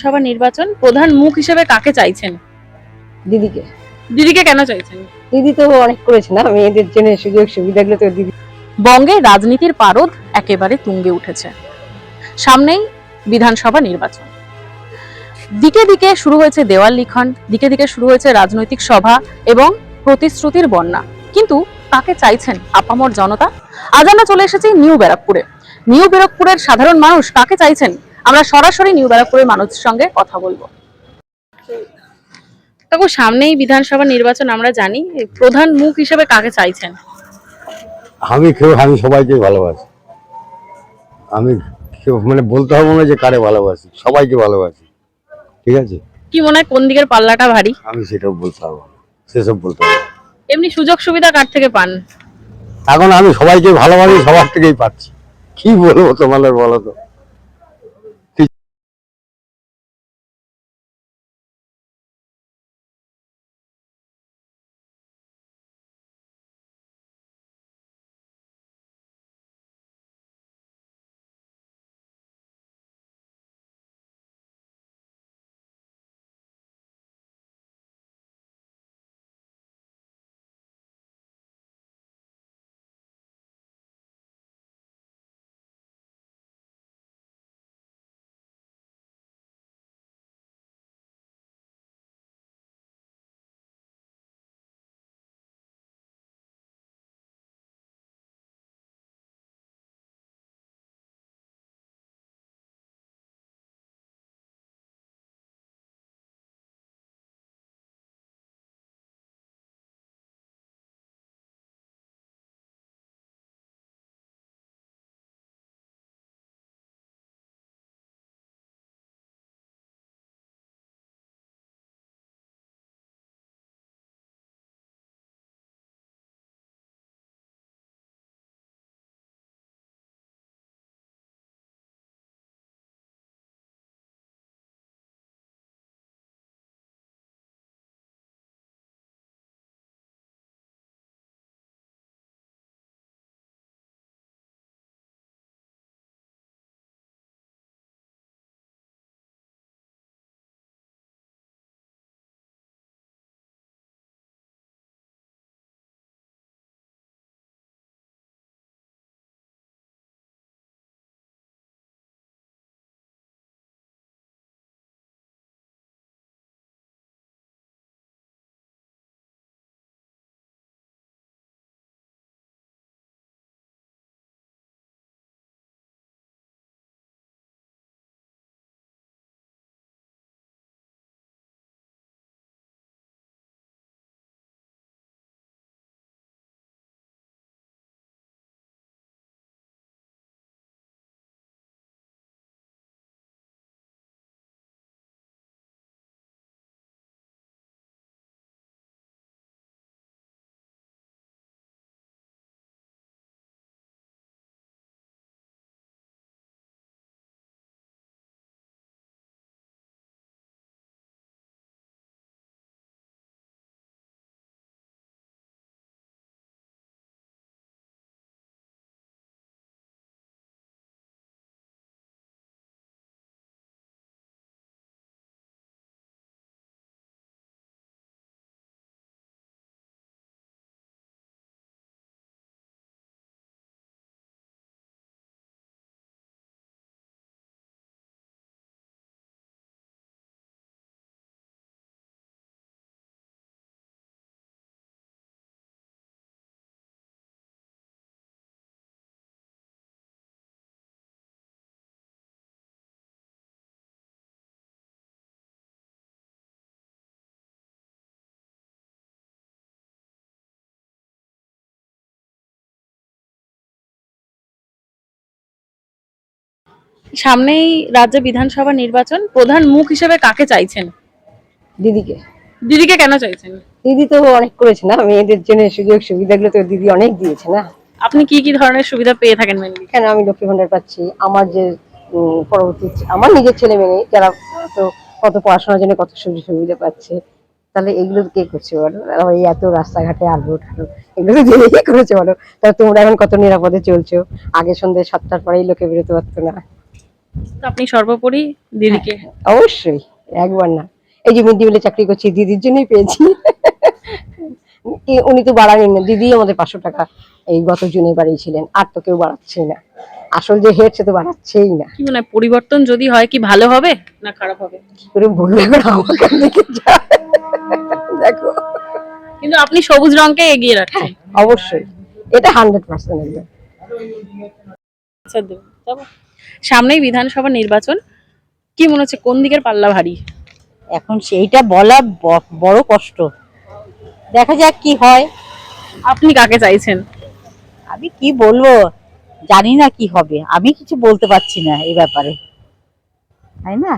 সভা নির্বাচন প্রধান মুখ হিসেবে কাকে চাইছেন? দিদিকে। দিদিকে কেন চাইছেন? দিদি তো অনেক করেছে না মেয়েদের জন্য, সুযোগ সুবিধাগুলো তো দিদি। বঙ্গে রাজনীতির পারদ একেবারে তুঙ্গে উঠেছে। সামনেই বিধানসভা নির্বাচন। দিকে দিকে শুরু হয়েছে দেওয়াল লিখন, দিকে দিকে শুরু হয়েছে রাজনৈতিক সভা এবং প্রতিশ্রুতির বন্যা। কিন্তু কাকে চাইছেন আপামর জনতা? আজ আমরা চলে এসেছি নিউ ব্যারাকপুরে। নিউ ব্যারাকপুরের সাধারণ মানুষ কাকে চাইছেন, আমরা সরাসরি নিউ ব্যারাকপুরের মানুষের সঙ্গে কথা বলবো। তবু সামনেই বিধানসভা নির্বাচন, আমরা জানি প্রধান মুখ হিসেবে কাকে চাইছেন? আমি সবাইকে ভালোবাসি। আমি মানে বলতে হবে না যে কারে ভালোবাসি, সবাইকে ভালোবাসি। ঠিক আছে, কি মনে হয় কোন দিকের পাল্লাটা ভারী? আমি সেটাও বলতে পারবো না, সেসব বলতে পারবো না। এমনি সুযোগ সুবিধা কার থেকে পান? এখন আমি সবাইকে ভালোবাসি, সবার থেকেই পাচ্ছি। কি বলবো তোমাদের, বলো তো। সামনেই রাজ্য বিধানসভা নির্বাচন, প্রধান মুখ হিসেবে কাকে চাইছেন? দিদিকে। দিদিকে কেন চাইছেন? দিদি তো অনেক করেছে না মেয়েদের জন্য, সুযোগ সুবিধাগুলো তো দিদি অনেক দিয়েছে না। আপনি কি কি ধরনের সুবিধা পেয়ে থাকেন মেনলি? কেন আমি লক্ষ্মী ভান্ডার পাচ্ছি, আমার যে পরবর্তী আমার নিজের ছেলে মেয়ে যারা তো কত পড়াশোনার জন্য কত সুযোগ সুবিধা পাচ্ছে। তাহলে এগুলো কে করছে বলো? এই এত রাস্তাঘাটে আলো ঠালো এগুলো তো দিদিই করেছে বলো। তাহলে তোমরা এখন কত নিরাপদে চলছো। আগে সন্ধ্যে 7টার পরেই লোকে বেরোতে পারতো না। তো আপনি সর্বোপরি দিদিকে অবশ্যই, একবার না। এই যে মিড ডে মিলে চাকরি করছি দিদির জন্যই পেয়েছি। উনি তো বাড়ালেন না, দিদি আমাদের 500 টাকা এই গত জুনে বাড়িয়েছিলেন, আর তো কেউ বাড়াচ্ছেই না। আসল যে হেড সে তো বাড়াচ্ছেই না। কি মনে হয় পরিবর্তন যদি হয় কি ভালো হবে না খারাপ হবে? কি করে বলবো এবার, আমার কাছ থেকে যা- দেখো, কিন্তু আপনি সবুজ রংকে এগিয়ে রাখছেন। অবশ্যই এটা 100% একদম। আচ্ছা, যাবো। সামনেই বিধানসভা নির্বাচন, কি মনে হচ্ছে কোন দিকের পাল্লা ভারী? এখন সেইটা বলা বড় কষ্ট, দেখা যাক কি হয়। আপনি কাকে চাইছেন? আমি কি বলবো, জানি না কি হবে, আমি কিছু বলতে পারছি না এই ব্যাপারে, তাই না?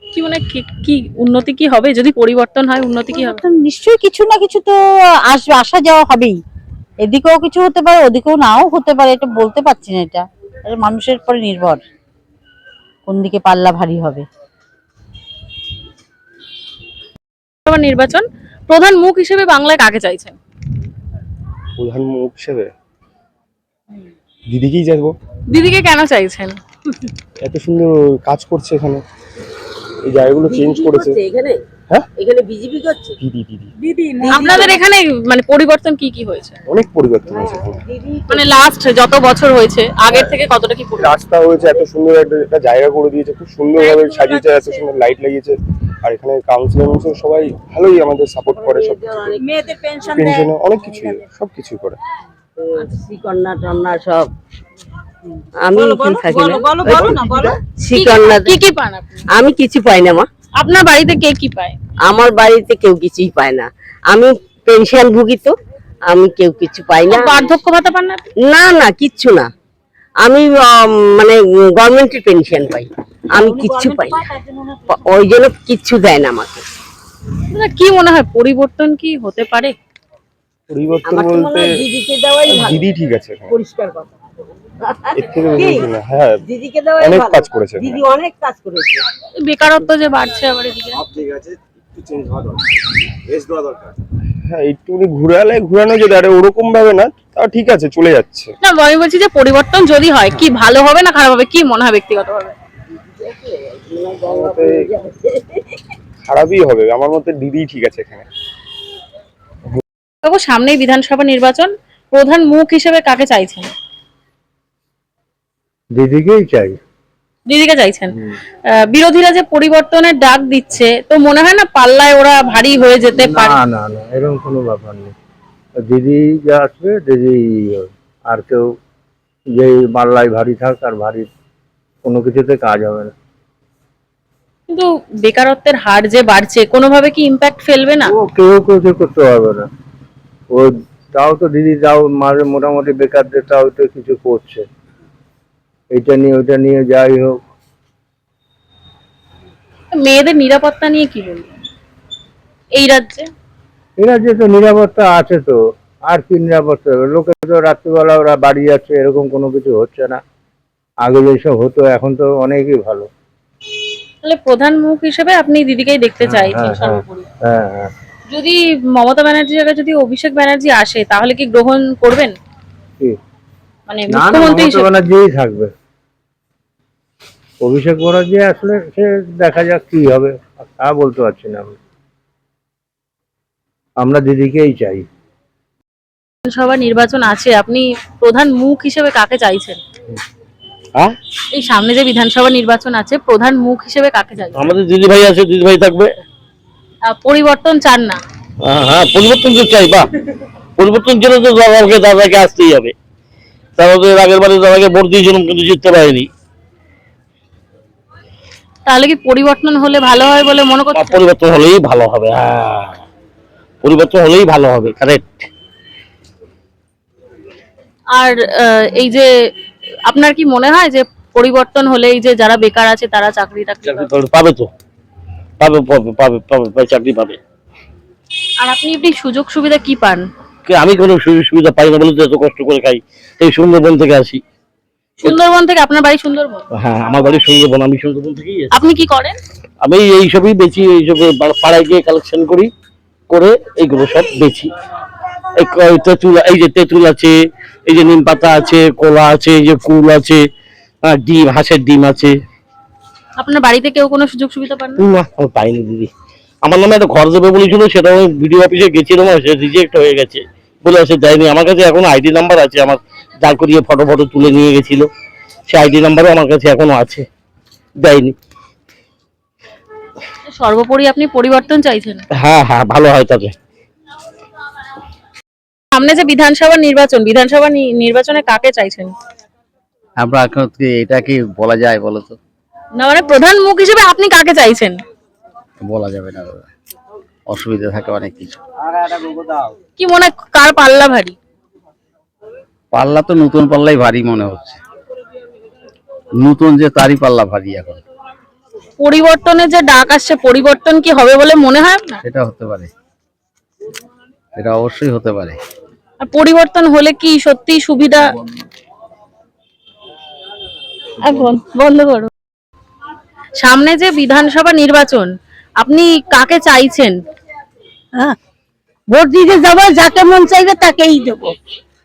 কি মনে হয় কি উন্নতি কি হবে যদি পরিবর্তন হয়? উন্নতি কি হবে? তো নিশ্চয়ই কিছু না কিছু তো আসবে, আসা যাওয়া হবেই। এদিকেও কিছু হতে পারে, ওদিকেও নাও হতে পারে, এটা বলতে পারছি না। এটা মানুষের পরে নির্ভর কোন দিকে পাল্লা ভারী হবে। বিধানসভা নির্বাচন, প্রধান মুখ হিসেবে বাংলায় কাকে চাইছেন? প্রধান মুখ হিসেবে দিদিকেই যাবো। দিদিকে কেন চাইছেন? এত সুন্দর কাজ করছে এখানে, এই জায়গাগুলো চেঞ্জ করেছে। এখানে হ্যাঁ, এখানে বিজেপি করছে। দিদি দিদি আপনাদের এখানে মানে পরিবর্তন কি হয়েছে? অনেক পরিবর্তন হয়েছে এখানে। মানে লাস্ট যত বছর হয়েছে আগের থেকে কতটা কি পরিবর্তন? রাস্তা হয়েছে, এত সুন্দর একটা জায়গা করে দিয়েছে, খুব সুন্দরভাবে সাজিয়েছে, এত সুন্দর লাইট লাগিয়েছে। আর এখানে কাউন্সিলর সবাই ভালোই আমাদের সাপোর্ট করে, সব মেয়েদের পেনশন পেনশনে অনেক কিছুই, সবকিছুই করে। শ্রীকন্যা টন্যা সব। আমি এখানে থাকি না। শ্রীকন্যা কি পান আপনি? আমি কিছু পাই না মা, আপনার বাড়িতে কে কি পায়? আমার বাড়িতে কেউ কিছুই পায় না। আমি পেনশন ভুগি, তো আমি কেউ কিছু পাই না। বার্ধক্য ভাতা পান না আপনি? না না, কিচ্ছু না। আমি মানে গভর্নমেন্টের পেনশন পাই, আমি কিচ্ছু পাই না। ওই জন্য কিচ্ছু দেয় না আমাকে। আপনার কি মনে হয় পরিবর্তন কি হতে পারে? পরিবর্তন আমার তো মনে বলতে হয় দিদিকে দেওয়াই ভালো। দিদি ঠিক আছে এখানে, পরিষ্কার কথা, এর থেকে বেশি কিছু না। হ্যাঁ, দিদিকে দেওয়াই অনেক ভালো। কাজ করেছে এখানে। দিদি অনেক কাজ করেছে। বেকারত্ব যে বাড়ছে আবার এদিকে। হ্যাঁ, একটুখানি ঘুরানো যেতে আরে ওরকম ভাবে না, তাও ঠিক আছে, চলে যাচ্ছে। না, আমি বলছি যে পরিবর্তন যদি হয় কি ভালো হবে না খারাপ হবে, কি মনে হয় ব্যক্তিগতভাবে? খারাপই হবে আমার মতে, দিদি ঠিক আছে এখানে। তবু সামনেই বিধানসভা নির্বাচন, প্রধান মুখ হিসেবে কাকে চাইছেন? দিদিকেই চাই। দিদিকে চাইছেন। বিরোধীরা যে পরিবর্তনের ডাক দিচ্ছে, তো মনে হয় না পাল্লায় ওরা ভারী হয়ে যেতে পারে? না না না, এরকম কোনো ব্যাপার নেই। দিদি যা আসবে দিদি, আর কেউ যে মাল্লাই ভারী থাক আর ভারী, কোনো কিছুতে কাজ হবে না। কিন্তু বেকারত্বের হার যে বাড়ছে, কোনোভাবে কি ইম্প্যাক্ট ফেলবে না? ও কেউ কিছু করতে পারবে না। ও তাও তো দিদি তাও মাঝে মোটামুটি বেকারদের তাও তো কিছু করছে, এইটা নিয়ে ওইটা নিয়ে যাই হোক। মেয়েদের নিরাপত্তা নিয়ে কি বলবেন এই রাজ্যে? এরা যে তো নিরাপত্তা আছে, তো আর কি নিরাপত্তা হবে? লোকে তো রাত্রিবেলা ওরা বাড়ি যাচ্ছে, এরকম কোনো কিছু হচ্ছে না। আগে যেসব হতো এখন তো অনেকই ভালো। তাহলে প্রধান মুখ হিসেবে আপনি দিদিকেই দেখতে চাইছেন সর্বোপরি? হ্যাঁ হ্যাঁ। যদি মমতা ব্যানার্জির জায়গায় যদি অভিষেক ব্যানার্জি আসে তাহলে কি গ্রহণ করবেন? কি? মানে না না, মুখ্যমন্ত্রী মমতা হিসেবে? ব্যানার্জিই থাকবে। অভিষেক ব্যানার্জি আসলে সে দেখা যাক কি হবে, তা বলতে পারছি না আমি। আমরা দিদিকেই চাই। বিধানসভা নির্বাচন আছে, আপনি প্রধান মুখ হিসেবে কাকে চাইছেন? হ্যাঁ, এই সামনে যে বিধানসভা নির্বাচন আছে, প্রধান মুখ হিসেবে কাকে চাইছেন? আমাদের দিদি ভাই আছে, দিদি ভাই থাকবে। পরিবর্তন চান না? হ্যাঁ, পরিবর্তন তো চাই। বা পরিবর্তন ছিল তো দাদাকে আসতেই হবে। তারা তো এর আগের বারে দাদাকে ভোট দিয়েছিলাম কিন্তু জিততে পারেনি। তাহলে কি পরিবর্তন হলে ভালো হয় বলে মনে করছেন? পরিবর্তন হলেই ভালো হবে। হ্যাঁ, পরিবর্তন হলেই ভালো হবে, কারেক্ট। আর এই যে আপনার কি মনে হয় যে পরিবর্তন হলে এই যে যারা বেকার আছে তারা চাকরি পাবে তো, পাবে পাবে পাবে পাবে, চাকরি পাবে। আর আপনি সুযোগ সুবিধা কি পান? আমি কোনো সুযোগ সুবিধা পাই না বলে তো এত কষ্ট করে খাই। এই সুন্দরবন থেকে আসি। সুন্দরবন থেকে? আপনার বাড়ি সুন্দরবন? হ্যাঁ, আমার বাড়ি সুন্দরবন, আমি সুন্দরবন থেকেই আসি। আপনি কি করেন? আমি এইসবই বেচি, এইসব পাড়ায় গিয়ে কালেকশন করি, করে এইগুলো সব বেচি। তেঁতুল, এই যে তেঁতুল আছে, এই যে নিম পাতা আছে, কলা আছে, এই যে কুল আছে, ডিম, হাঁসের ডিম আছে, আপনার বাড়িতে কেউ কোনো সুযোগ সুবিধা পান না? না আমি পাইনি দিদি। আমার নামে একটা ঘর দেবে বলেছিল, সেটা আমি বিডিও অফিসে গেছিলাম, সে রিজেক্ট হয়ে গেছে বলে সে দেয়নি। আমার কাছে এখন আইডি নাম্বার আছে, আমার দাঁড় করিয়ে ফটো তুলে নিয়ে গেছিল, সে আইডি নাম্বারও আমার কাছে এখনো আছে, দেয়নি। সর্বোপরি আপনি পরিবর্তন চাইছেন? হ্যাঁ হ্যাঁ, ভালো হয় তবে। সামনে যে বিধানসভা নির্বাচনে কাকে চাইছেন? আমরা এখন এটা কি বলা যায় বলো তো? না মানে প্রধান মুখ হিসেবে আপনি কাকে চাইছেন? বলা যাবে না দাদা, অসুবিধা থাকে অনেক কিছু। কি মনে হয় কার পাল্লা ভারী? পাল্লা তো নতুন পাল্লাই ভারী মনে হচ্ছে, নতুন যে তারই পাল্লা ভারী এখন। পরিবর্তনের যে ডাক আসছে, পরিবর্তন কি হবে বলে মনে হয় না? সেটা হতে পারে, এটা অবশ্যই হতে পারে। আর পরিবর্তন হলে কি সত্যি সুবিধা? বন্ধ করো। সামনে যে বিধানসভা নির্বাচন, আপনি কাকে চাইছেন? ভোট দিতে যাবো, যাকে মন চাইবে তাকেই দেবো।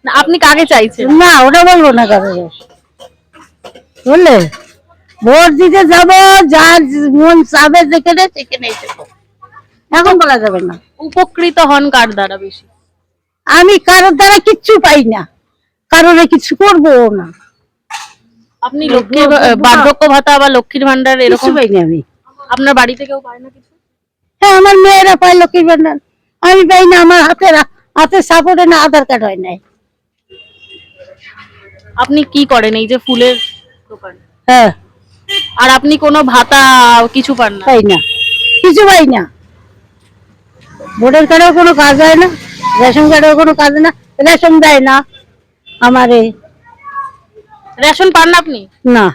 না, আপনি কাকে চাইছেন? না ওটা বলবো না কারণ, বুঝলে, ভোট দিতে যাবো, যার মন চাবে যেখানে সেখানেই দেবো, এখন বলা যাবে না। উপকৃত হন কার দ্বারা বেশি? আমি কারোর দ্বারা কিচ্ছু পাই না, কারোর কিছু করবো না। আপনি লক্ষ্মীর বার্ধক্য ভাতা বা লক্ষ্মীর ভান্ডার কিছু এরকম পাই না আমি। আপনার বাড়িতে কেউ পায় না কিছু? হ্যাঁ আমার মেয়েরা পায় লক্ষ্মীর ভান্ডার, আমি পাই না। আমার হাতে সাপোর্টে না আধার কার্ড হয় নাই। আপনি কি করেন এই যে ফুলের দোকান? হ্যাঁ আর আপনি কোনো ভাতা কিছু পান না? পাই না, কিছু পাই না। ভোটার কার্ডেও কোনো কাজ হয় না, রেশন কার্ডেও কোনো কাজ না, রেশন দেয় না আমারে। রেশন পান না আপনি? না